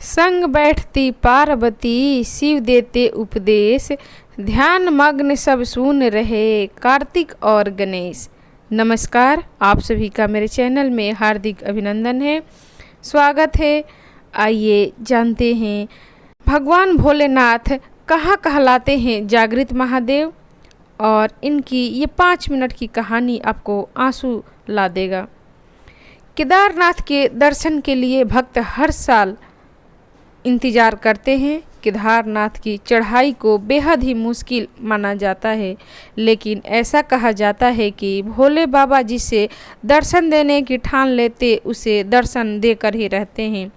संग बैठती पार्वती शिव देते उपदेश, ध्यान मग्न सब सुन रहे कार्तिक और गणेश। नमस्कार, आप सभी का मेरे चैनल में हार्दिक अभिनंदन है, स्वागत है। आइए जानते हैं भगवान भोलेनाथ कहाँ कहलाते हैं जागृत महादेव, और इनकी ये 5 मिनट की कहानी आपको आंसू ला देगा। केदारनाथ के दर्शन के लिए भक्त हर साल इंतज़ार करते हैं। केदारनाथ की चढ़ाई को बेहद ही मुश्किल माना जाता है, लेकिन ऐसा कहा जाता है कि भोले बाबा जिसे दर्शन देने की ठान लेते उसे दर्शन देकर ही रहते हैं।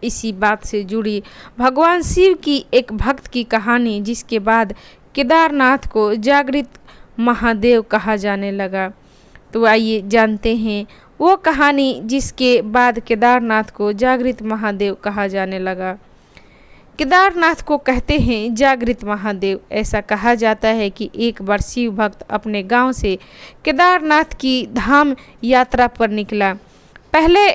इसी बात से जुड़ी भगवान शिव की एक भक्त की कहानी, जिसके बाद केदारनाथ को जागृत महादेव कहा जाने लगा। तो आइए जानते हैं वो कहानी जिसके बाद केदारनाथ को जागृत महादेव कहा जाने लगा। केदारनाथ को कहते हैं जागृत महादेव। ऐसा कहा जाता है कि एक बार शिव भक्त अपने गांव से केदारनाथ की धाम यात्रा पर निकला। पहले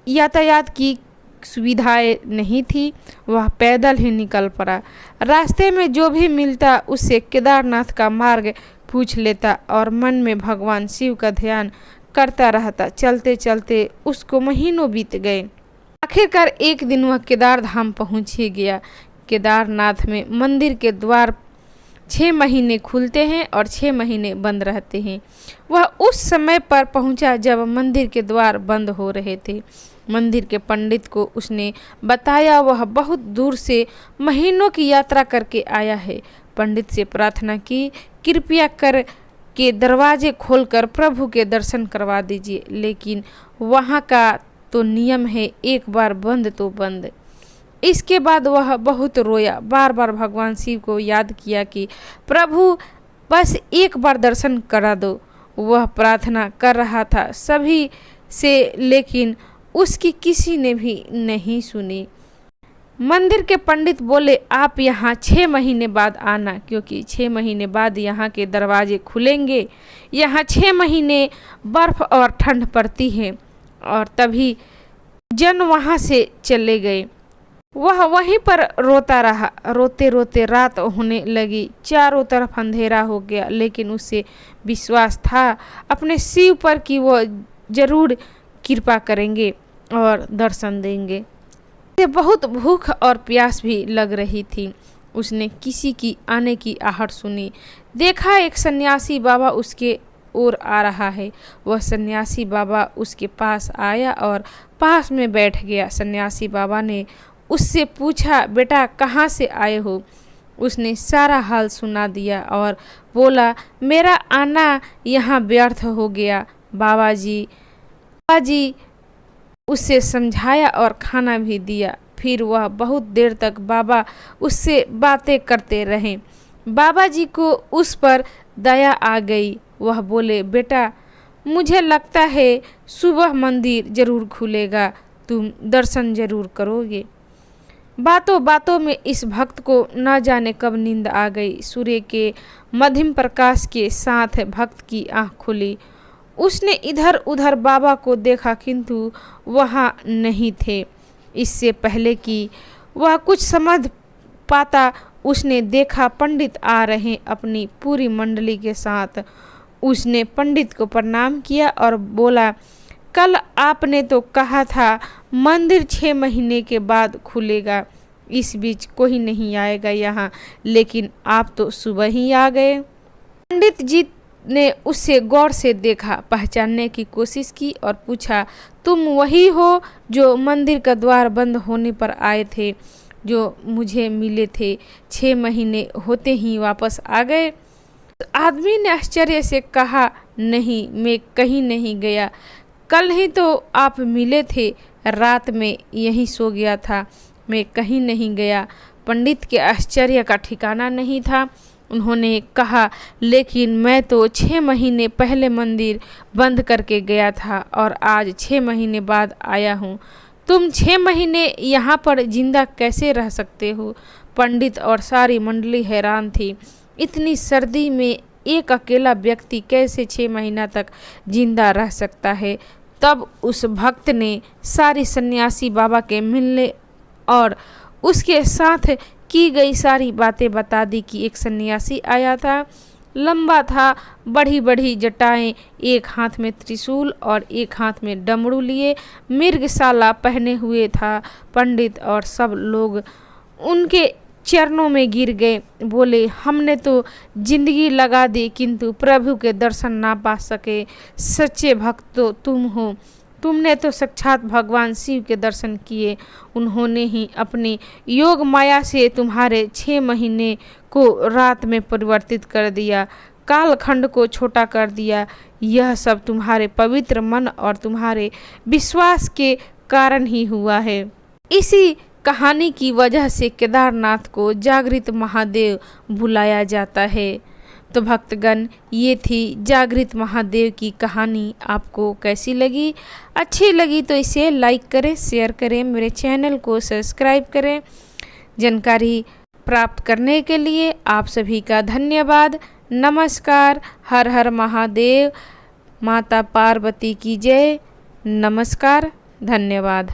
यातायात की सुविधाएं नहीं थी, वह पैदल ही निकल पड़ा। रास्ते में जो भी मिलता उससे केदारनाथ का मार्ग पूछ लेता और मन में भगवान शिव का ध्यान करता रहता। चलते चलते उसको महीनों बीत गए। आखिरकार एक दिन वह केदार धाम पहुँच ही गया। केदारनाथ में मंदिर के द्वार 6 महीने खुलते हैं और 6 महीने बंद रहते हैं। वह उस समय पर पहुंचा जब मंदिर के द्वार बंद हो रहे थे। मंदिर के पंडित को उसने बताया वह बहुत दूर से महीनों की यात्रा करके आया है। पंडित से प्रार्थना की, कृपया कर के दरवाजे खोलकर प्रभु के दर्शन करवा दीजिए, लेकिन वहाँ का तो नियम है, एक बार बंद तो बंद। इसके बाद वह बहुत रोया, बार बार भगवान शिव को याद किया कि प्रभु बस एक बार दर्शन करा दो। वह प्रार्थना कर रहा था सभी से, लेकिन उसकी किसी ने भी नहीं सुनी। मंदिर के पंडित बोले, आप यहाँ 6 महीने बाद आना, क्योंकि 6 महीने बाद यहाँ के दरवाजे खुलेंगे। यहाँ 6 महीने बर्फ और ठंड पड़ती है। और तभी जन वहाँ से चले गए। वह वहीं पर रोता रहा। रोते रोते रात होने लगी, चारों तरफ अंधेरा हो गया, लेकिन उसे विश्वास था अपने शिव पर कि वो जरूर कृपा करेंगे और दर्शन देंगे। उसे बहुत भूख और प्यास भी लग रही थी। उसने किसी की आने की आहट सुनी। देखा एक सन्यासी बाबा उसके ओर आ रहा है। वह सन्यासी बाबा उसके पास आया और पास में बैठ गया। सन्यासी बाबा ने उससे पूछा, बेटा कहाँ से आए हो? उसने सारा हाल सुना दिया और बोला, मेरा आना यहाँ व्यर्थ हो गया बाबा जी। उससे समझाया और खाना भी दिया। फिर वह बहुत देर तक बाबा उससे बातें करते रहे। बाबा जी को उस पर दया आ गई। वह बोले, बेटा मुझे लगता है सुबह मंदिर जरूर खुलेगा, तुम दर्शन जरूर करोगे। बातों बातों में इस भक्त को न जाने कब नींद आ गई। सूर्य के मध्यम प्रकाश के साथ भक्त की आँख खुली। उसने इधर उधर बाबा को देखा, किंतु वहाँ नहीं थे। इससे पहले कि वह कुछ समझ पाता, उसने देखा पंडित आ रहे अपनी पूरी मंडली के साथ। उसने पंडित को प्रणाम किया और बोला, कल आपने तो कहा था मंदिर 6 महीने के बाद खुलेगा, इस बीच कोई नहीं आएगा यहाँ, लेकिन आप तो सुबह ही आ गए। पंडित जी ने उसे गौर से देखा, पहचानने की कोशिश की और पूछा, तुम वही हो जो मंदिर का द्वार बंद होने पर आए थे, जो मुझे मिले थे, 6 महीने होते ही वापस आ गए? आदमी ने आश्चर्य से कहा, नहीं, मैं कहीं नहीं गया। कल ही तो आप मिले थे, रात में यहीं सो गया था, मैं कहीं नहीं गया। पंडित के आश्चर्य का ठिकाना नहीं था। उन्होंने कहा, लेकिन मैं तो 6 महीने पहले मंदिर बंद करके गया था और आज 6 महीने बाद आया हूँ। तुम 6 महीने यहाँ पर जिंदा कैसे रह सकते हो? पंडित और सारी मंडली हैरान थी। इतनी सर्दी में एक अकेला व्यक्ति कैसे 6 महीना तक जिंदा रह सकता है? तब उस भक्त ने सारी सन्यासी बाबा के मिलने और उसके साथ की गई सारी बातें बता दी कि एक सन्यासी आया था, लंबा था, बड़ी बड़ी जटाएं, एक हाथ में त्रिशूल और एक हाथ में डमरू लिए, मृगशाला पहने हुए था। पंडित और सब लोग उनके चरणों में गिर गए, बोले हमने तो जिंदगी लगा दी किंतु प्रभु के दर्शन ना पा सके। सच्चे भक्त तो तुम हो, तुमने तो साक्षात भगवान शिव के दर्शन किए। उन्होंने ही अपनी योग माया से तुम्हारे 6 महीने को रात में परिवर्तित कर दिया, कालखंड को छोटा कर दिया। यह सब तुम्हारे पवित्र मन और तुम्हारे विश्वास के कारण ही हुआ है। इसी कहानी की वजह से केदारनाथ को जागृत महादेव बुलाया जाता है। तो भक्तगण, ये थी जागृत महादेव की कहानी। आपको कैसी लगी? अच्छी लगी तो इसे लाइक करें, शेयर करें, मेरे चैनल को सब्सक्राइब करें। जानकारी प्राप्त करने के लिए आप सभी का धन्यवाद। नमस्कार। हर हर महादेव। माता पार्वती की जय। नमस्कार। धन्यवाद।